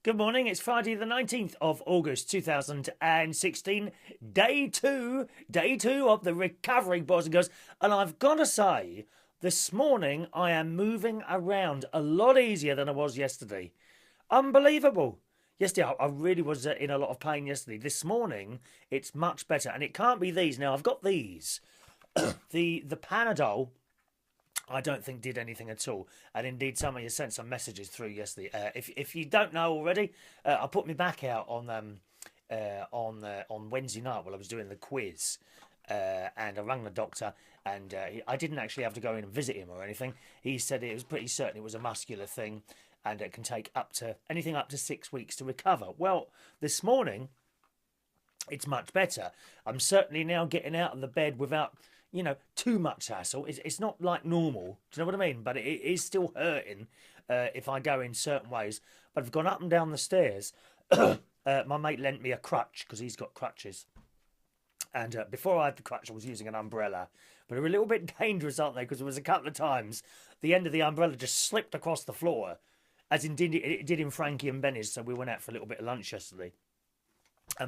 Good morning, it's Friday the 19th of August 2016, day two of the recovery, boys and girls. And I've got to say, this morning I am moving around a lot easier than I was yesterday. Unbelievable. Yesterday I really was in a lot of pain yesterday. This morning it's much better, and it can't be these. Now I've got these. The Panadol I don't think did anything at all. And indeed, some of you sent some messages through yesterday. If you don't know already, I put my back out on Wednesday night while I was doing the quiz, and I rang the doctor, and I didn't actually have to go in and visit him or anything. He said it was pretty certain it was a muscular thing, and it can take anything up to 6 weeks to recover. Well, this morning it's much better. I'm certainly now getting out of the bed without too much hassle. It's not like normal. Do you know what I mean? But it is still hurting if I go in certain ways. But I've gone up and down the stairs. My mate lent me a crutch because he's got crutches. And before I had the crutch, I was using an umbrella. But they're a little bit dangerous, aren't they? Because there was a couple of times the end of the umbrella just slipped across the floor, as it did in Frankie and Benny's. So we went out for a little bit of lunch yesterday.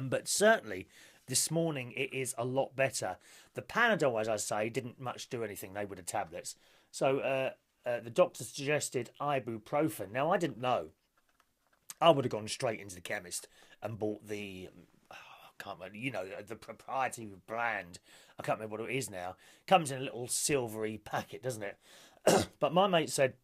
But certainly this morning it is a lot better. The Panadol, as I say, didn't much do anything. They were the tablets. So the doctor suggested ibuprofen. Now, I didn't know. I would have gone straight into the chemist and bought the, I can't remember, the proprietary brand. I can't remember what it is now. Comes in a little silvery packet, doesn't it? But my mate said,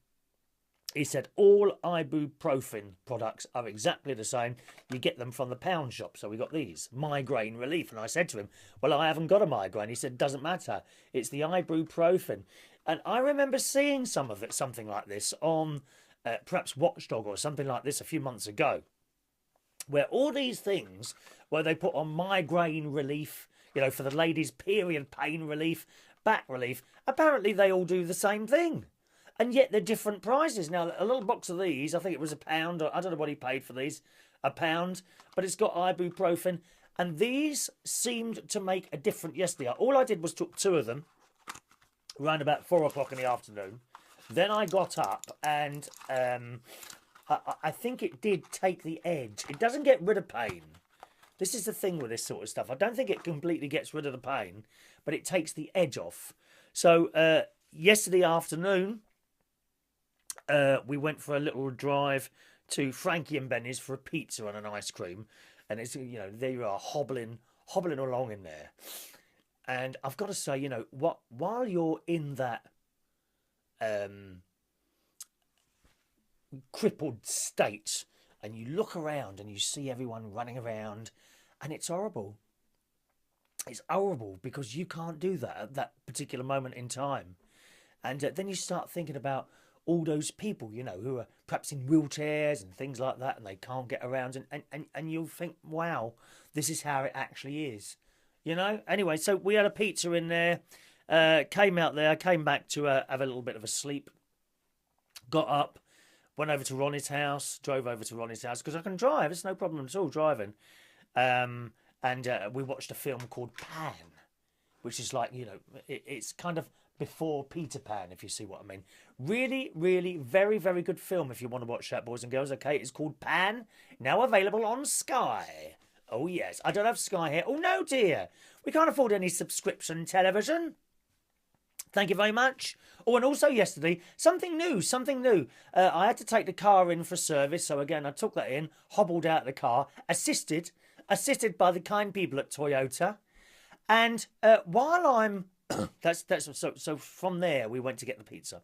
he said all ibuprofen products are exactly the same. You get them from the pound shop. So we got these, migraine relief. And I said to him, well, I haven't got a migraine. He said, doesn't matter. It's the ibuprofen. And I remember seeing something like this on perhaps Watchdog or something like this a few months ago, where all these things, where they put on migraine relief, for the ladies, period pain relief, back relief, apparently they all do the same thing. And yet they're different prices. Now, a little box of these, I think it was £1, or I don't know what he paid for these, £1, but it's got ibuprofen. And these seemed to make a difference yesterday. All I did was took 2 of them around about 4 o'clock in the afternoon. Then I got up and I think it did take the edge. It doesn't get rid of pain. This is the thing with this sort of stuff. I don't think it completely gets rid of the pain, but it takes the edge off. So yesterday afternoon, we went for a little drive to Frankie and Benny's for a pizza and an ice cream. And it's, there you are, hobbling along in there. And I've got to say, while you're in that crippled state and you look around and you see everyone running around, and it's horrible. It's horrible because you can't do that at that particular moment in time. And then you start thinking about all those people, who are perhaps in wheelchairs and things like that, and they can't get around, and you'll think, wow, this is how it actually is, Anyway, so we had a pizza in there, came out there, came back to have a little bit of a sleep, got up, went over to Ronnie's house, drove over to Ronnie's house, because I can drive, it's no problem at all driving, and we watched a film called Pan, which is like, it's kind of before Peter Pan, if you see what I mean. Really, really, very, very good film if you want to watch that, boys and girls. Okay, it's called Pan, now available on Sky. Oh, yes. I don't have Sky here. Oh, no, dear. We can't afford any subscription television. Thank you very much. Oh, and also yesterday, something new. I had to take the car in for service. So, again, I took that in, hobbled out of the car, assisted by the kind people at Toyota. And while I'm... So from there, we went to get the pizza.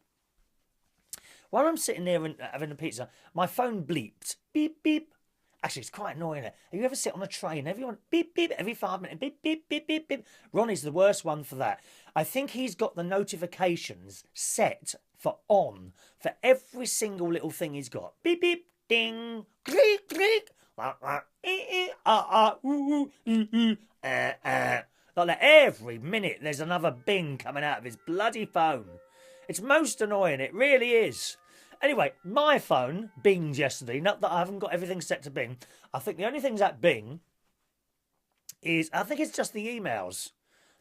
While I'm sitting there and having the pizza, my phone bleeped. Beep, beep. Actually, it's quite annoying. Have you ever sit on a train? Everyone, beep, beep, every 5 minutes. Beep, beep, beep, beep, beep. Ronnie's the worst one for that. I think he's got the notifications set for on for every single little thing he's got. Beep, beep, ding, click, click. Like that every minute there's another bing coming out of his bloody phone. It's most annoying, it really is. Anyway, my phone binged yesterday. Not that I haven't got everything set to bing. I think the only things that bing is, I think it's just the emails.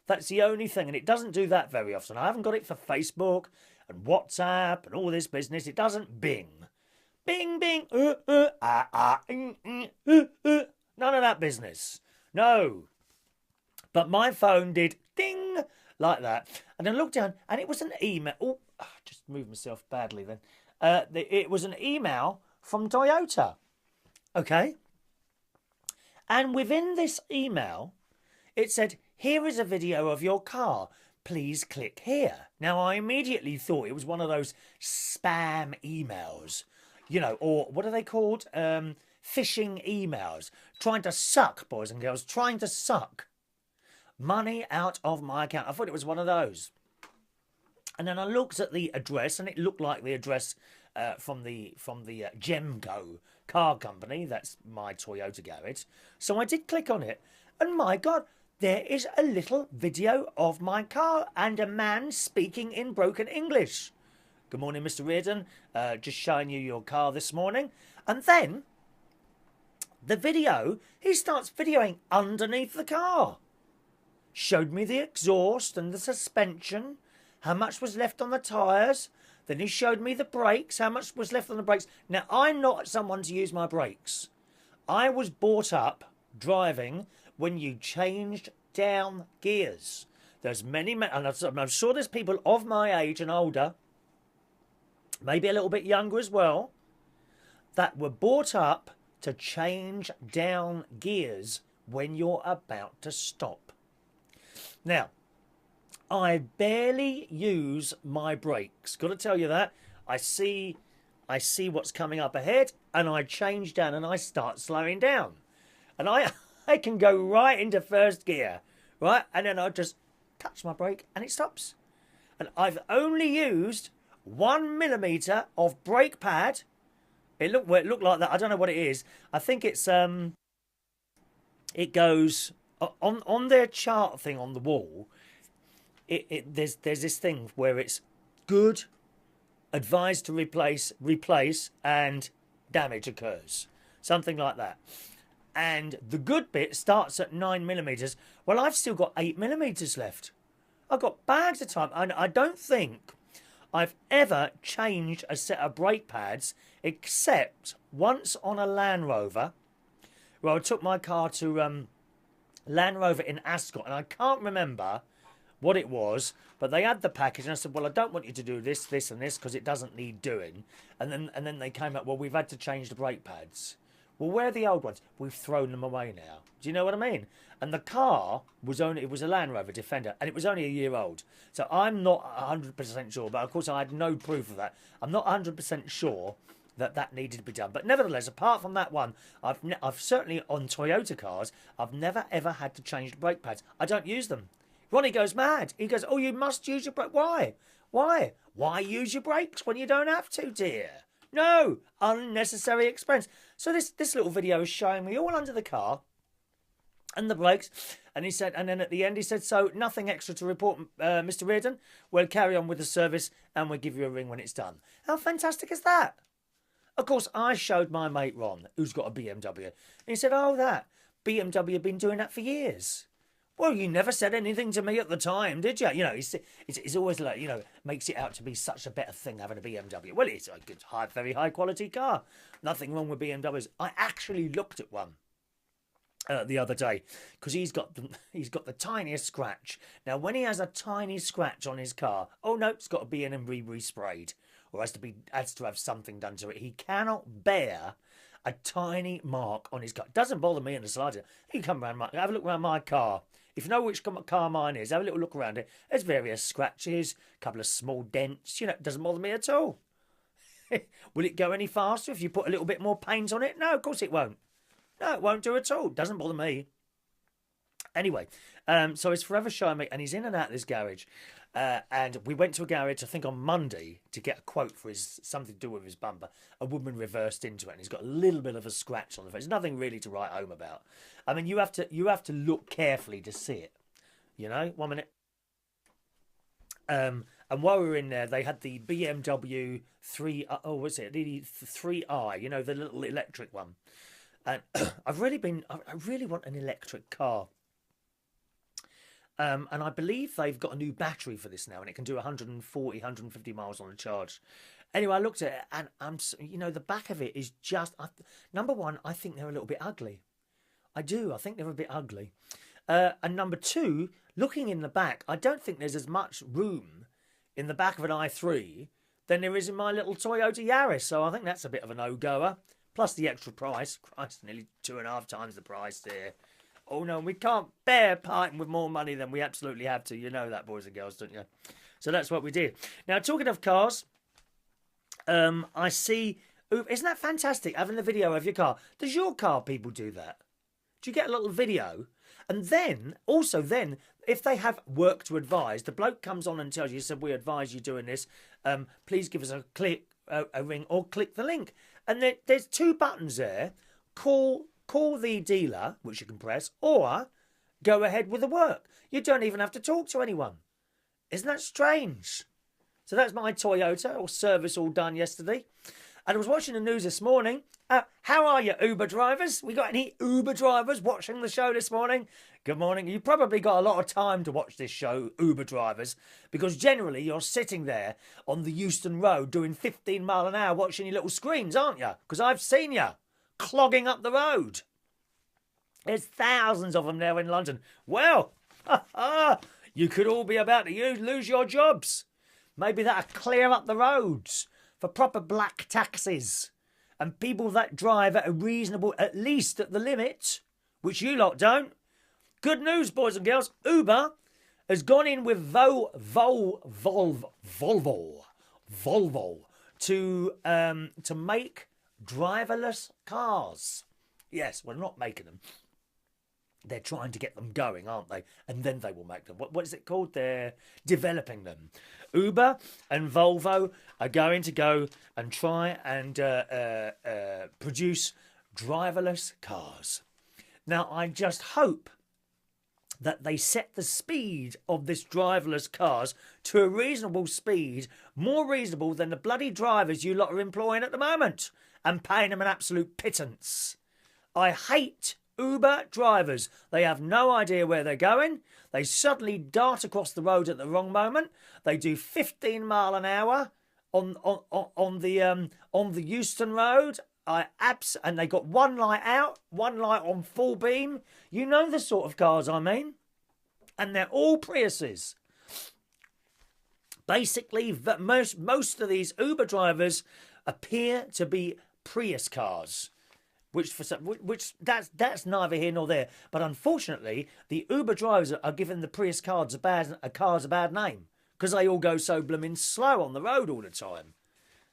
That's the only thing, and it doesn't do that very often. I haven't got it for Facebook and WhatsApp and all this business. It doesn't bing. Bing, bing, none of that business. No. But my phone did ding like that. And I looked down and it was an email. Oh, I just moved myself badly then. It was an email from Toyota. Okay. And within this email, it said, here is a video of your car. Please click here. Now, I immediately thought it was one of those spam emails, you know, or what are they called? Phishing emails. Trying to suck, boys and girls, trying to suck money out of my account. I thought it was one of those. And then I looked at the address, and it looked like the address from the Jemco car company. That's my Toyota garage. So I did click on it, and my God, there is a little video of my car and a man speaking in broken English. Good morning, Mr. Reardon. Just showing you your car this morning. And then the video, he starts videoing underneath the car. Showed me the exhaust and the suspension, how much was left on the tyres. Then he showed me the brakes, how much was left on the brakes. Now, I'm not someone to use my brakes. I was brought up driving when you changed down gears. There's many, and I'm sure there's people of my age and older, maybe a little bit younger as well, that were brought up to change down gears when you're about to stop. Now, I barely use my brakes. Got to tell you that. I see what's coming up ahead, and I change down and I start slowing down. And I can go right into first gear, right? And then I just touch my brake and it stops. And I've only used 1 millimeter of brake pad. It looked like that. I don't know what it is. I think it's it goes on their chart thing on the wall. There's this thing where it's good, advised to replace, and damage occurs, something like that. And the good bit starts at 9 millimeters. Well, I've still got 8 millimeters left. I've got bags of time, and I don't think I've ever changed a set of brake pads except once on a Land Rover, where I took my car to Land Rover in Ascot, and I can't remember what it was, but they had the package, and I said, well, I don't want you to do this, this, and this, because it doesn't need doing. And then they came up, well, we've had to change the brake pads. Well, where are the old ones? We've thrown them away now. Do you know what I mean? And the car was it was a Land Rover Defender, and it was only a year old. So I'm not 100% sure, but of course I had no proof of that. I'm not 100% sure that needed to be done. But nevertheless, apart from that one, I've certainly, on Toyota cars, I've never ever had to change the brake pads. I don't use them. Ronnie goes mad. He goes, oh, you must use your brake. Why? Why? Why use your brakes when you don't have to, dear? No, unnecessary expense. So this little video is showing me all under the car and the brakes. And he said, and then at the end he said, so nothing extra to report, Mr. Reardon. We'll carry on with the service and we'll give you a ring when it's done. How fantastic is that? Of course, I showed my mate Ron, who's got a BMW. And he said, oh, that. BMW have been doing that for years. Well, you never said anything to me at the time, did you? You know, it's always like, you know, makes it out to be such a better thing having a BMW. Well, it's a good, very high quality car. Nothing wrong with BMWs. I actually looked at one the other day because he's got the tiniest scratch. Now, when he has a tiny scratch on his car, oh no, it's got to be in and re-sprayed, or has to have something done to it. He cannot bear a tiny mark on his car. It doesn't bother me in the slightest. You come around, have a look around my car. If you know which car mine is, have a little look around it. There's various scratches, a couple of small dents. You know, it doesn't bother me at all. Will it go any faster if you put a little bit more paint on it? No, of course it won't. No, it won't do at all. It doesn't bother me. Anyway, so he's forever showing me, and he's in and out of this garage. And we went to a garage, I think on Monday, to get a quote for something to do with his bumper. A woman reversed into it, and he's got a little bit of a scratch on the face. Nothing really to write home about. I mean, you have to look carefully to see it. You know, 1 minute. And while we were in there, they had the BMW 3. Oh, what's it? The 3i. You know, the little electric one. And I really want an electric car. And I believe they've got a new battery for this now, and it can do 140, 150 miles on a charge. Anyway, I looked at it, and you know, the back of it is just number one. I think they're a little bit ugly. I do. I think they're a bit ugly. And number two, looking in the back, I don't think there's as much room in the back of an i3 than there is in my little Toyota Yaris. So I think that's a bit of a no-goer. Plus the extra price. Christ, nearly 2.5 times the price there. Oh no, we can't bear parting with more money than we absolutely have to. You know that, boys and girls, don't you? So that's what we did. Now, talking of cars, I see... Isn't that fantastic, having the video of your car? Does your car people do that? Do you get a little video? And then, also then, if they have work to advise, the bloke comes on and tells you, said, we advise you doing this. Please give us a ring or click the link. And there's 2 buttons there. Call the dealer, which you can press, or go ahead with the work. You don't even have to talk to anyone. Isn't that strange? So that's my Toyota, or service all done yesterday. And I was watching the news this morning. How are you, Uber drivers? We got any Uber drivers watching the show this morning? Good morning. You probably got a lot of time to watch this show, Uber drivers, because generally you're sitting there on the Euston Road doing 15 mile an hour watching your little screens, aren't you? Because I've seen you clogging up the road. There's thousands of them now in London. Well, you could all be about to lose your jobs. Maybe that'll clear up the roads for proper black taxis and people that drive at a reasonable, at least at the limit, which you lot don't. Good news, boys and girls. Uber has gone in with Volvo to make driverless cars. Yes, we're not making them. They're trying to get them going, aren't they? And then they will make them. What is it called? They're developing them. Uber and Volvo are going to go and try and produce driverless cars. Now, I just hope that they set the speed of this driverless cars to a reasonable speed, more reasonable than the bloody drivers you lot are employing at the moment and paying them an absolute pittance. I hate Uber drivers. They have no idea where they're going. They suddenly dart across the road at the wrong moment. They do 15 mile an hour on the Euston Road. And they got one light out, one light on full beam. You know the sort of cars I mean. And they're all Priuses. Basically, most of these Uber drivers appear to be Prius cars. Which that's neither here nor there. But unfortunately, the Uber drivers are giving the Prius cars a bad name because they all go so blooming slow on the road all the time.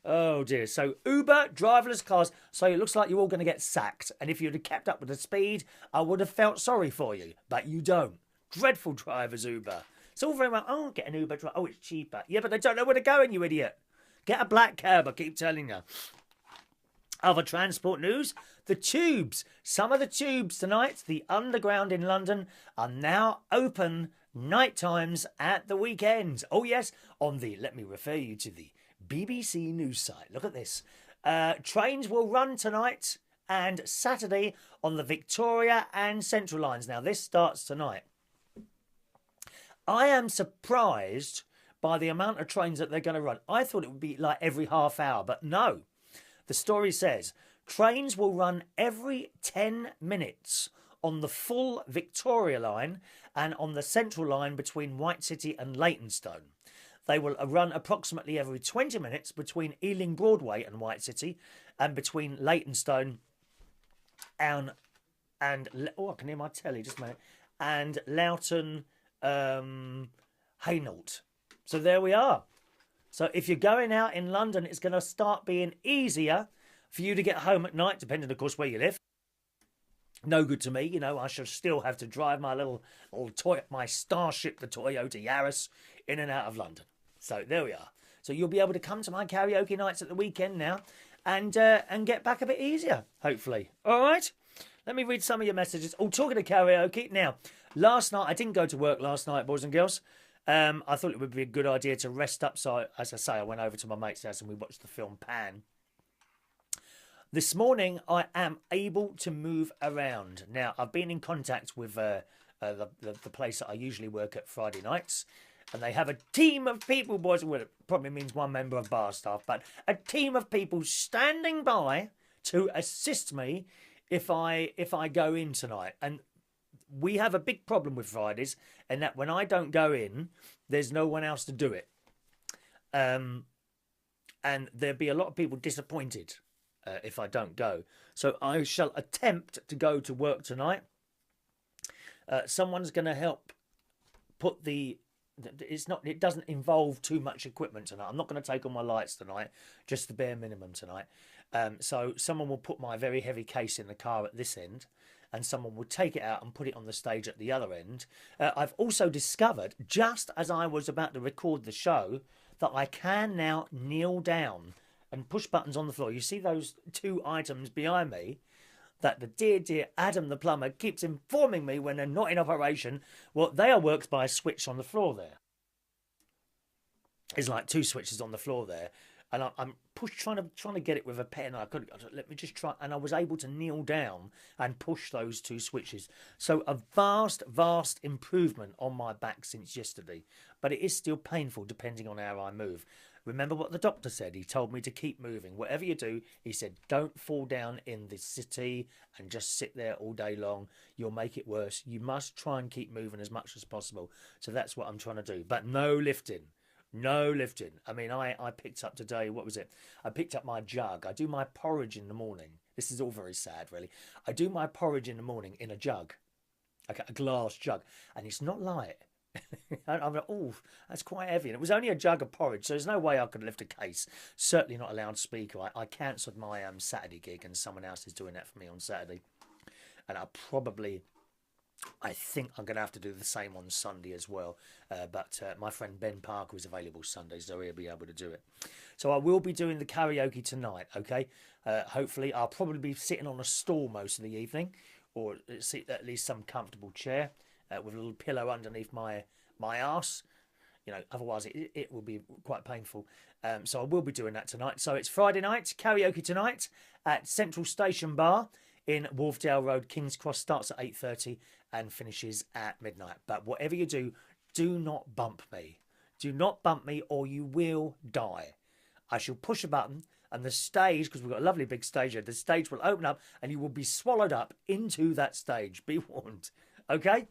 Oh dear. So Uber driverless cars. So it looks like you're all going to get sacked. And if you'd have kept up with the speed, I would have felt sorry for you. But you don't. Dreadful drivers, Uber. It's all very well. Oh, get an Uber driver. Oh, it's cheaper. Yeah, but they don't know where they're going, you idiot. Get a black cab. I keep telling you. Other transport news, the tubes. Some of the tubes tonight, the underground in London, are now open night times at the weekends. Oh yes, let me refer you to the BBC news site. Look at this. Trains will run tonight and Saturday on the Victoria and Central lines. Now this starts tonight. I am surprised by the amount of trains that they're going to run. I thought it would be like every half hour, but no. The story says trains will run every 10 minutes on the full Victoria line and on the Central line between White City and Leytonstone. They will run approximately every 20 minutes between Ealing Broadway and White City and between Leytonstone and I can hear my telly, just a minute, and Loughton Hainault. So there we are. So if you're going out in London, it's going to start being easier for you to get home at night, depending, of course, where you live. No good to me, you know. I shall still have to drive my my Starship, the Toyota Yaris, in and out of London. So there we are. So you'll be able to come to my karaoke nights at the weekend now, and get back a bit easier, hopefully. All right. Let me read some of your messages. Oh, talking of karaoke now. Last night I didn't go to work last night, boys and girls. I thought it would be a good idea to rest up. So, as I say, I went over to my mate's house and we watched the film Pan. This morning, I am able to move around. Now, I've been in contact with the place that I usually work at Friday nights. And they have a team of people, boys. Well, it probably means one member of bar staff, but a team of people standing by to assist me if I go in tonight. And we have a big problem with Fridays, and that when I don't go in, there's no one else to do it. And there'll be a lot of people disappointed if I don't go. So I shall attempt to go to work tonight. Someone's going to help put the... It doesn't involve too much equipment tonight. I'm not going to take all my lights tonight, just the bare minimum tonight. So someone will put my very heavy case in the car at this end, and someone will take it out and put it on the stage at the other end. I've also discovered, just as I was about to record the show, that I can now kneel down and push buttons on the floor. You see those two items behind me that the dear Adam the plumber keeps informing me when they're not in operation? Well, they are worked by a switch on the floor there. There's like two switches on the floor there. And I'm trying to get it with a pen. I let me just try, and I was able to kneel down and push those two switches. So a vast improvement on my back since yesterday, but it is still painful depending on how I move. Remember what the doctor said? He told me to keep moving. Whatever you do, he said, don't fall down in the city and just sit there all day long. You'll make it worse. You must try and keep moving as much as possible. So that's what I'm trying to do. But no lifting. No lifting. I mean, I picked up today, what was it? I picked up my jug. I do my porridge in the morning. This is all very sad, really. I do my porridge in the morning in a jug, like a glass jug, and it's not light. I'm like, oh, that's quite heavy. And it was only a jug of porridge, so there's no way I could lift a case. Certainly not a loudspeaker. I cancelled my Saturday gig, and someone else is doing that for me on Saturday. And I think I'm going to have to do the same on Sunday as well. But my friend Ben Parker is available Sunday, so he'll be able to do it. So I will be doing the karaoke tonight, okay? Hopefully, I'll probably be sitting on a stool most of the evening, or sit at least some comfortable chair with a little pillow underneath my arse. You know, otherwise it will be quite painful. So I will be doing that tonight. So it's Friday night, karaoke tonight at Central Station Bar in Wharfdale Road, King's Cross. Starts at 8:30 and finishes at midnight. But whatever you do, do not bump me. Do not bump me or you will die. I shall push a button and the stage, because we've got a lovely big stage here, the stage will open up and you will be swallowed up into that stage. Be warned. Okay?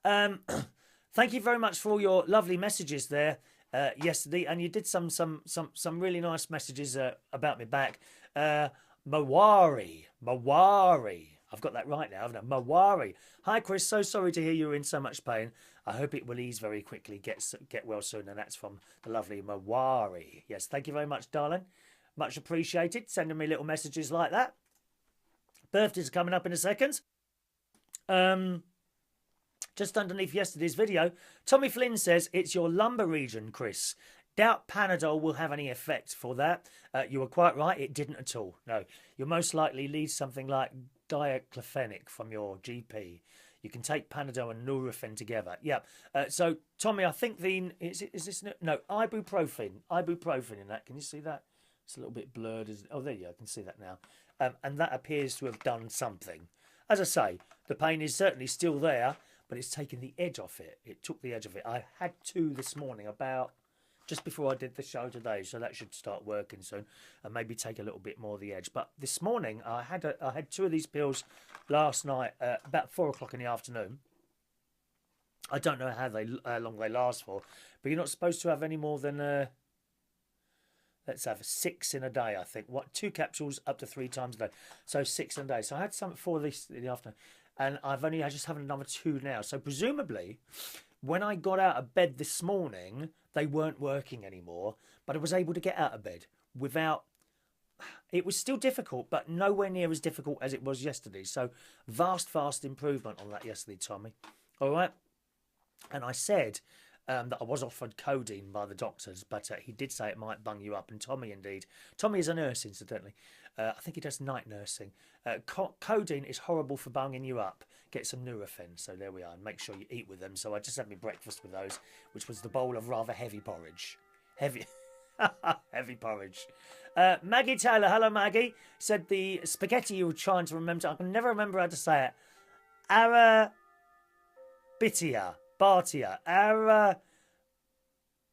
Thank you very much for all your lovely messages there yesterday, and you did some really nice messages about me back. Mawari, I've got that right now, haven't I? Mawari. Hi Chris, so sorry to hear you're in so much pain. I hope it will ease very quickly. Get well soon. And that's from the lovely Mawari. Yes, thank you very much, darling. Much appreciated. Sending me little messages like that. Birthdays are coming up in a second. Just underneath yesterday's video, Tommy Flynn says, it's your lumbar region, Chris. Doubt Panadol will have any effect for that. You were quite right, it didn't at all. No, you'll most likely need something like diclofenac from your GP. You can take Panadol and Nurofen together. Yeah. So, Tommy, I think is this no ibuprofen in that. Can you see that? It's a little bit blurred. Oh, there you go. I can see that now. And that appears to have done something. As I say, the pain is certainly still there, but it's taken the edge off it. It took the edge of it. I had two this morning about just before I did the show today, so that should start working soon and maybe take a little bit more of the edge. But this morning I had two of these pills last night about 4 o'clock in the afternoon. I don't know how long they last for, but you're not supposed to have any more than let's have 6 in a day, I think. 2 capsules up to 3 times a day, so 6 in a day. So I had some 4 of these in the afternoon, and I just have another 2 now. So presumably, when I got out of bed this morning, they weren't working anymore, but I was able to get out of bed without... It was still difficult, but nowhere near as difficult as it was yesterday. So vast improvement on that yesterday, Tommy. All right? And I said that I was offered codeine by the doctors, but he did say it might bung you up. And Tommy, indeed. Tommy is a nurse, incidentally. I think he does night nursing. Codeine is horrible for bunging you up. Get some Nurofen. So there we are. And make sure you eat with them. So I just had my breakfast with those, which was the bowl of rather heavy porridge. Heavy porridge. Maggie Taylor, hello Maggie, said the spaghetti you were trying to remember, I can never remember how to say it. Arabitia. Arabiata.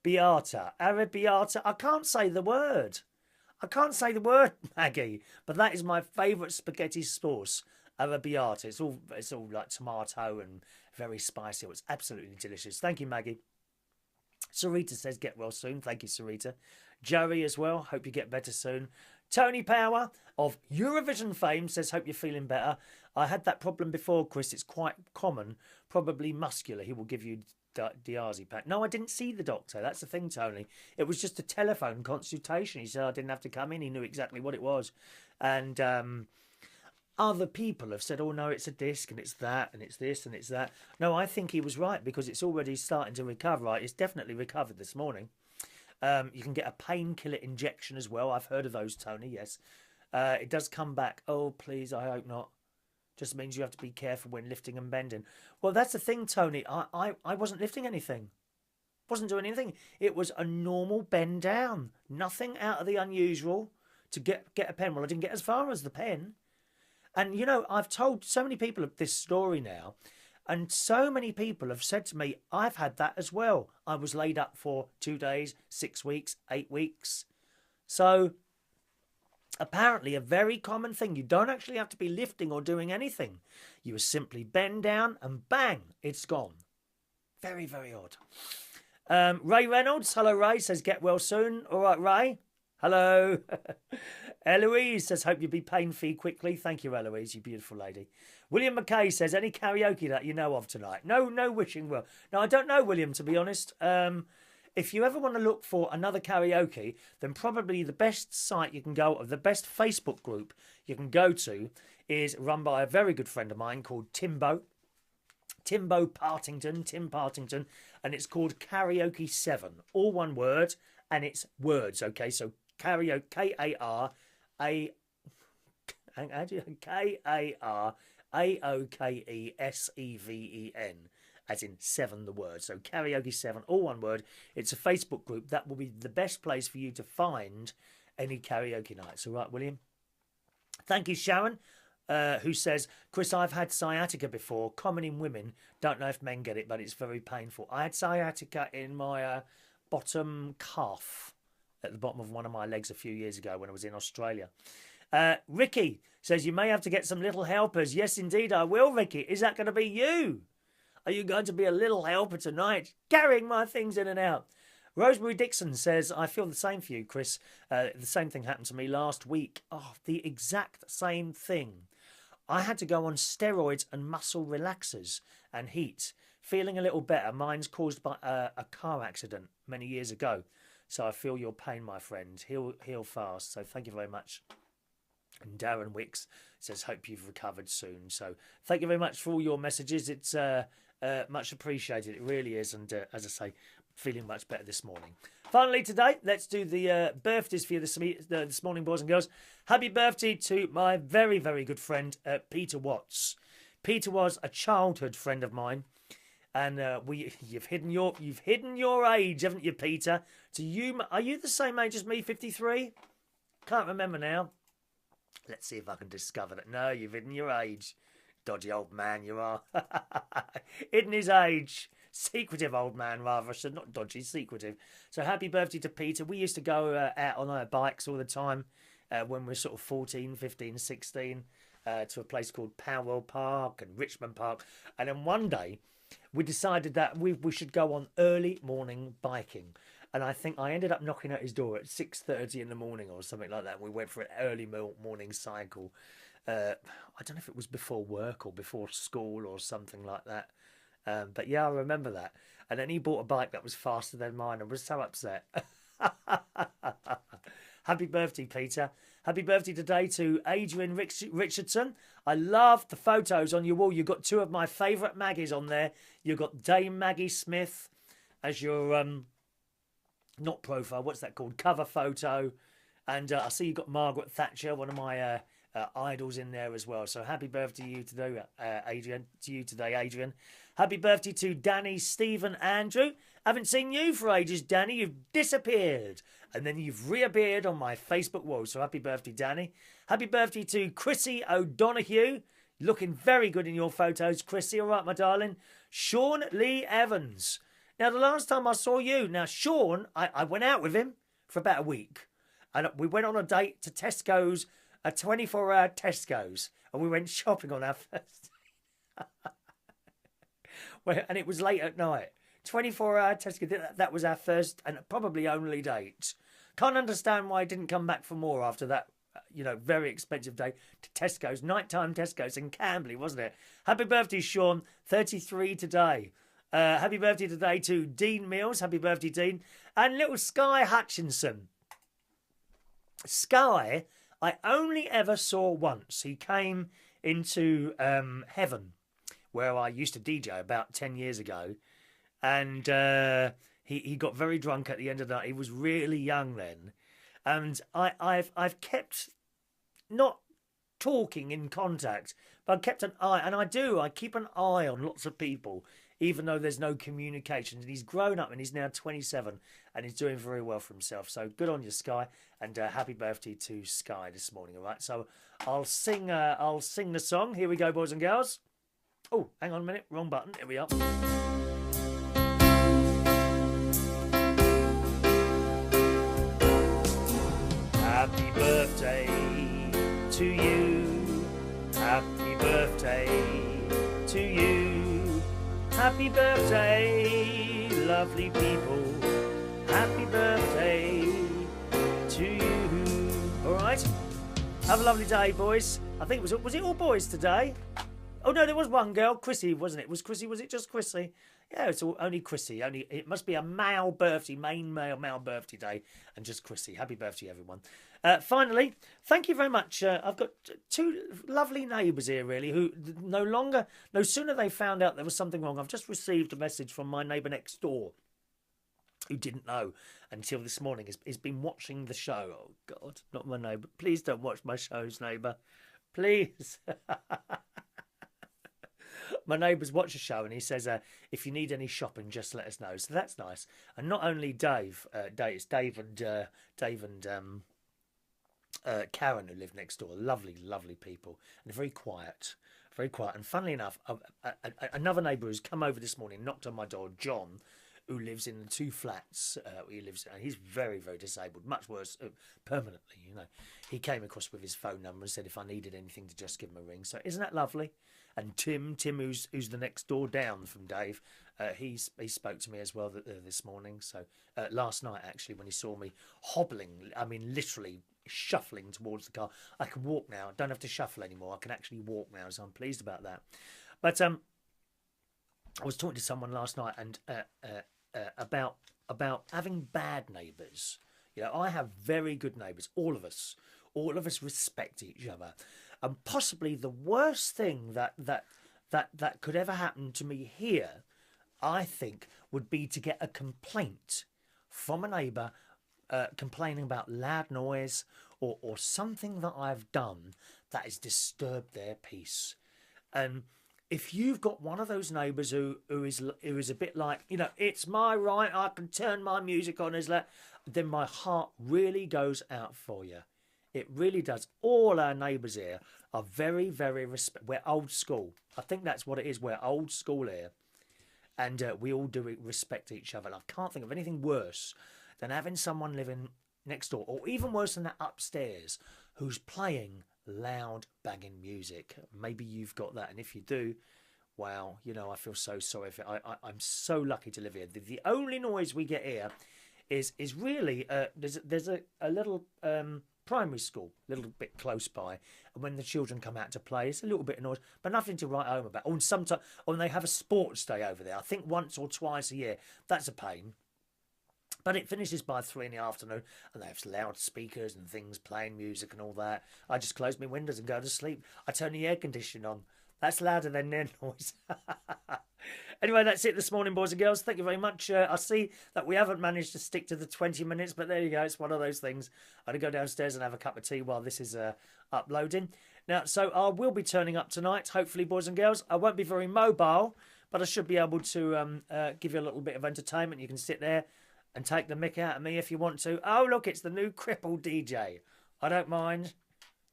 Arabiata. I can't say the word. I can't say the word, Maggie, but that is my favourite spaghetti sauce. Arabiata. It's all like tomato and very spicy. It's absolutely delicious. Thank you, Maggie. Sarita says, get well soon. Thank you, Sarita. Joey as well. Hope you get better soon. Tony Power of Eurovision fame says, hope you're feeling better. I had that problem before, Chris. It's quite common. Probably muscular. He will give you diazepam. No, I didn't see the doctor. That's the thing, Tony. It was just a telephone consultation. He said I didn't have to come in. He knew exactly what it was. And other people have said, oh, no, it's a disc and it's that and it's this and it's that. No, I think he was right because it's already starting to recover. Right? It's definitely recovered this morning. You can get a painkiller injection as well. I've heard of those, Tony, yes. It does come back. Oh, please, I hope not. Just means you have to be careful when lifting and bending. Well, that's the thing, Tony. I wasn't lifting anything. Wasn't doing anything. It was a normal bend down. Nothing out of the unusual to get a pen. Well, I didn't get as far as the pen. And, you know, I've told so many people of this story now. And so many people have said to me, I've had that as well. I was laid up for 2 days, 6 weeks, 8 weeks. So apparently a very common thing. You don't actually have to be lifting or doing anything. You simply bend down and bang, it's gone. Very, very odd. Ray Reynolds, hello Ray, says get well soon. All right, Ray. Hello. Eloise says, hope you'll be pain-free quickly. Thank you, Eloise, you beautiful lady. William McKay says, any karaoke that you know of tonight? No wishing well. No, I don't know, William, to be honest. If you ever want to look for another karaoke, then probably the best site you can go, or the best Facebook group you can go to is run by a very good friend of mine called Tim Partington, and it's called Karaoke 7. All one word, and it's words, okay? So karaoke, K-A-R-A-O-K-E-S-E-V-E-N, as in 7, the word. So Karaoke 7, all one word. It's a Facebook group. That will be the best place for you to find any karaoke nights. All right, William? Thank you, Sharon, who says, Chris, I've had sciatica before. Common in women. Don't know if men get it, but it's very painful. I had sciatica in my bottom calf, at the bottom of one of my legs a few years ago when I was in Australia. Ricky says, you may have to get some little helpers. Yes, indeed, I will, Ricky. Is that going to be you? Are you going to be a little helper tonight, carrying my things in and out? Rosemary Dixon says, I feel the same for you, Chris. The same thing happened to me last week. Oh, the exact same thing. I had to go on steroids and muscle relaxers and heat. Feeling a little better. Mine's caused by a car accident many years ago. So I feel your pain, my friend. Heal fast. So thank you very much. And Darren Wicks says, hope you've recovered soon. So thank you very much for all your messages. It's much appreciated. It really is. And as I say, feeling much better this morning. Finally today, let's do the birthdays for you this morning, boys and girls. Happy birthday to my very, very good friend, Peter Watts. Peter was a childhood friend of mine. And you've hidden your age, haven't you, Peter? Are you the same age as me, 53? Can't remember now. Let's see if I can discover that. No, you've hidden your age. Dodgy old man you are. Hidden his age. Secretive old man, rather. So not dodgy, secretive. So happy birthday to Peter. We used to go out on our bikes all the time when we were sort of 14, 15, 16 to a place called Powell Park and Richmond Park. And then one day we decided that we should go on early morning biking. And I think I ended up knocking at his door at 6:30 in the morning or something like that. We went for an early morning cycle. I don't know if it was before work or before school or something like that. But yeah, I remember that. And then he bought a bike that was faster than mine. I was so upset. Happy birthday, Peter. Happy birthday today to Adrian Richardson. I love the photos on your wall. You've got 2 of my favourite Maggies on there. You've got Dame Maggie Smith as your, not profile, what's that called? Cover photo. And I see you've got Margaret Thatcher, one of my idols in there as well. So happy birthday to you today, Adrian. Happy birthday to Danny, Stephen, Andrew. Haven't seen you for ages, Danny. You've disappeared. And then you've reappeared on my Facebook wall. So happy birthday, Danny. Happy birthday to Chrissie O'Donoghue. Looking very good in your photos, Chrissie. All right, my darling. Sean Lee Evans. Now, the last time I saw you, now, Sean, I went out with him for about a week. And we went on a date to Tesco's, a 24-hour Tesco's. And we went shopping on our first and it was late at night. 24-hour Tesco. That was our first and probably only date. Can't understand why I didn't come back for more after that, very expensive day to Tesco's. Nighttime Tesco's in Camberley, wasn't it? Happy birthday, Sean. 33 today. Happy birthday today to Dean Mills. Happy birthday, Dean. And little Sky Hutchinson. Sky, I only ever saw once. He came into Heaven, where I used to DJ about 10 years ago. And he got very drunk at the end of the night. He was really young then. And I've kept not talking in contact, but I've kept an eye. And I keep an eye on lots of people, even though there's no communication. And he's grown up and he's now 27 and he's doing very well for himself. So good on you, Sky. And happy birthday to Sky this morning, all right? So I'll sing the song. Here we go, boys and girls. Oh, hang on a minute. Wrong button. Here we are. Happy birthday to you. Happy birthday to you. Happy birthday, lovely people. Happy birthday to you. All right. Have a lovely day, boys. I think was it all boys today? Oh no, there was one girl, Chrissie, wasn't it? Was it just Chrissie? Yeah, it's only Chrissie. It must be a male birthday, male birthday day, and just Chrissie. Happy birthday, everyone. Finally, thank you very much. I've got two lovely neighbours here, really, who no sooner they found out there was something wrong. I've just received a message from my neighbour next door, who didn't know until this morning. Has been watching the show. Oh God, not my neighbour. Please don't watch my shows, neighbour. Please. My neighbours watch a show and he says, if you need any shopping, just let us know. So that's nice. And not only Dave, it's Dave and Karen who live next door. Lovely, lovely people. And very quiet. Very quiet. And funnily enough, another neighbour who's come over this morning, knocked on my door, John, who lives in the two flats. He's very, very disabled, much worse, permanently, He came across with his phone number and said if I needed anything to just give him a ring. So isn't that lovely? And Tim, who's the next door down from Dave, he spoke to me as well this morning. So last night, actually, when he saw me hobbling, I mean, literally shuffling towards the car. I can walk now. I don't have to shuffle anymore. I can actually walk now, so I'm pleased about that. But I was talking to someone last night and about having bad neighbours. I have very good neighbours. All of us respect each other. And possibly the worst thing that could ever happen to me here, I think, would be to get a complaint from a neighbour complaining about loud noise or something that I've done that has disturbed their peace. And if you've got one of those neighbours who is a bit like, it's my right, I can turn my music on, then my heart really goes out for you. It really does. All our neighbours here are very, very we're old school. I think that's what it is. We're old school here. And we all do respect each other. And I can't think of anything worse than having someone living next door, or even worse than that, upstairs, who's playing loud, banging music. Maybe you've got that. And if you do, wow, I feel so sorry for it. I'm so lucky to live here. The only noise we get here is really, there's a little... primary school, a little bit close by, and when the children come out to play, it's a little bit of noise, but nothing to write home about. And sometimes, when they have a sports day over there, I think once or twice a year, that's a pain. But it finishes by 3 in the afternoon, and they have loudspeakers and things playing music and all that. I just close my windows and go to sleep. I turn the air conditioning on. That's louder than their noise. Anyway, that's it this morning, boys and girls. Thank you very much. I see that we haven't managed to stick to the 20 minutes, but there you go. It's one of those things. I'm going to go downstairs and have a cup of tea while this is uploading. Now, so I will be turning up tonight, hopefully, boys and girls. I won't be very mobile, but I should be able to give you a little bit of entertainment. You can sit there and take the mick out of me if you want to. Oh, look, it's the new crippled DJ. I don't mind.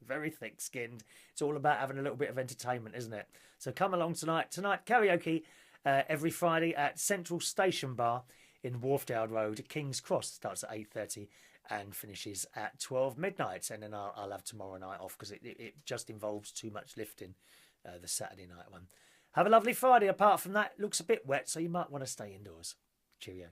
very thick-skinned. It's all about having a little bit of entertainment, isn't it? So come along tonight. Tonight, karaoke every Friday at Central Station Bar in Wharfdale Road, King's Cross. Starts at 8:30 and finishes at 12 midnight. And then I'll have tomorrow night off because it just involves too much lifting, the Saturday night one. Have a lovely Friday. Apart from that, it looks a bit wet, so you might want to stay indoors. Cheerio.